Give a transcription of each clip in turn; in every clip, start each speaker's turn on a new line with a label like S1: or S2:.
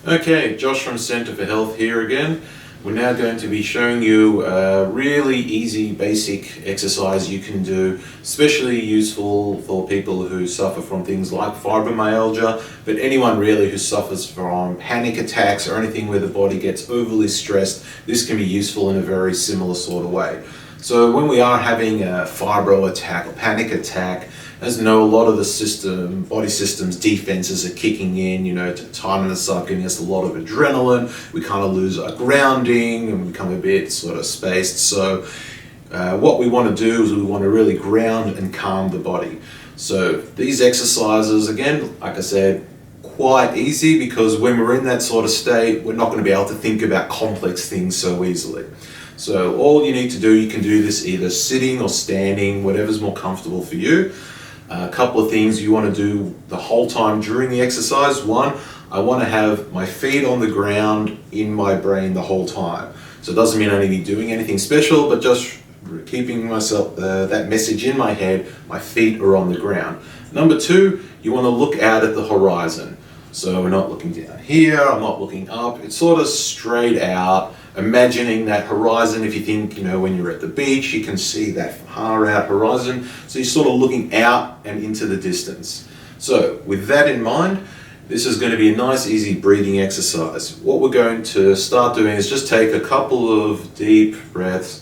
S1: Okay, Josh from Centre for Health here again. We're now going to be showing you a really easy basic exercise you can do, especially useful for people who suffer from things like fibromyalgia, but anyone really who suffers from panic attacks or anything where the body gets overly stressed. This can be useful in a very similar sort of way. So when we are having a fibro attack or panic attack, as you know, a lot of the body system's defenses are kicking in, to tighten us up, giving us a lot of adrenaline. We kind of lose our grounding and become a bit sort of spaced. So what we want to do is we want to really ground and calm the body. So these exercises, again, like I said, quite easy, because when we're in that sort of state, we're not going to be able to think about complex things so easily. So all you need to do, you can do this either sitting or standing, whatever's more comfortable for you. A couple of things you want to do the whole time during the exercise. One, I want to have my feet on the ground in my brain the whole time. So it doesn't mean I need to be doing anything special, but just keeping myself that message in my head, my feet are on the ground. Number two, you want to look out at the horizon. So we're not looking down here, I'm not looking up, it's sort of straight out, imagining that horizon. If you think, when you're at the beach, you can see that far out horizon. So you're sort of looking out and into the distance. So with that in mind, this is going to be a nice, easy breathing exercise. What we're going to start doing is just take a couple of deep breaths.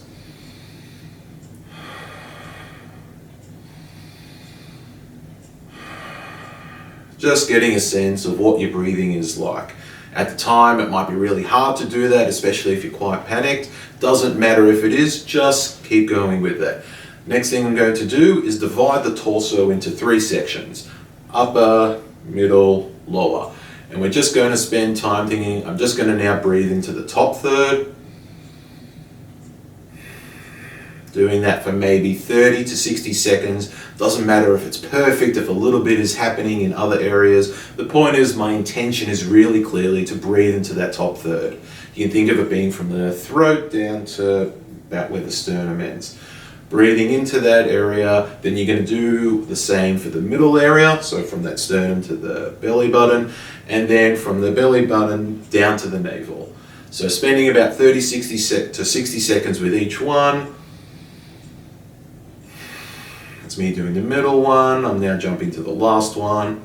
S1: Just getting a sense of what your breathing is like. At the time, it might be really hard to do that, especially if you're quite panicked. Doesn't matter if it is, just keep going with that. Next thing I'm going to do is divide the torso into 3 sections: upper, middle, lower. And we're just going to spend time thinking, I'm just going to now breathe into the top third. Doing that for maybe 30 to 60 seconds. Doesn't matter if it's perfect, if a little bit is happening in other areas. The point is, my intention is really clearly to breathe into that top third. You can think of it being from the throat down to about where the sternum ends. Breathing into that area, then you're going to do the same for the middle area, so from that sternum to the belly button, and then from the belly button down to the navel. So spending about 30 to 60 seconds with each one. It's me doing the middle one. I'm now jumping to the last one.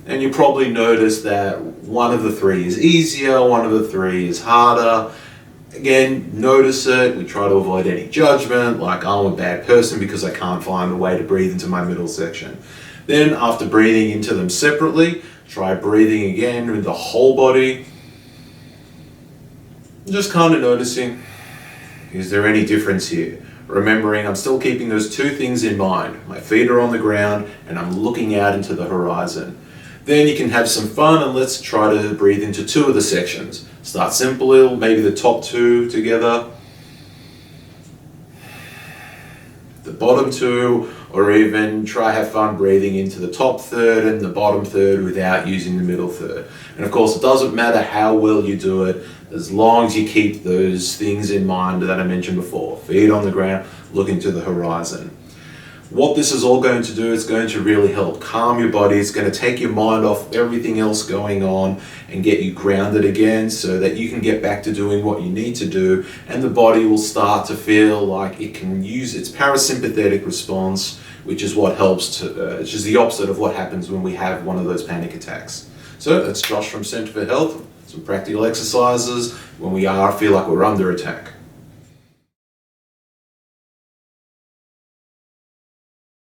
S1: And you probably notice that one of the 3 is easier, one of the 3 is harder. Again, notice it. We try to avoid any judgment, like I'm a bad person because I can't find a way to breathe into my middle section. Then after breathing into them separately, try breathing again with the whole body. Just kind of noticing, is there any difference here? Remembering I'm still keeping those 2 things in mind. My feet are on the ground and I'm looking out into the horizon. Then you can have some fun and let's try to breathe into 2 of the sections. Start simple, maybe the top 2 together, the bottom 2, or even try have fun breathing into the top third and the bottom third without using the middle third. And of course, it doesn't matter how well you do it, as long as you keep those things in mind that I mentioned before. Feet on the ground, looking to the horizon. What this is all going to do, it's going to really help calm your body. It's going to take your mind off everything else going on and get you grounded again so that you can get back to doing what you need to do, and the body will start to feel like it can use its parasympathetic response, which is what helps which is the opposite of what happens when we have one of those panic attacks. So that's Josh from Centre for Health. Some practical exercises when we feel like we're under attack.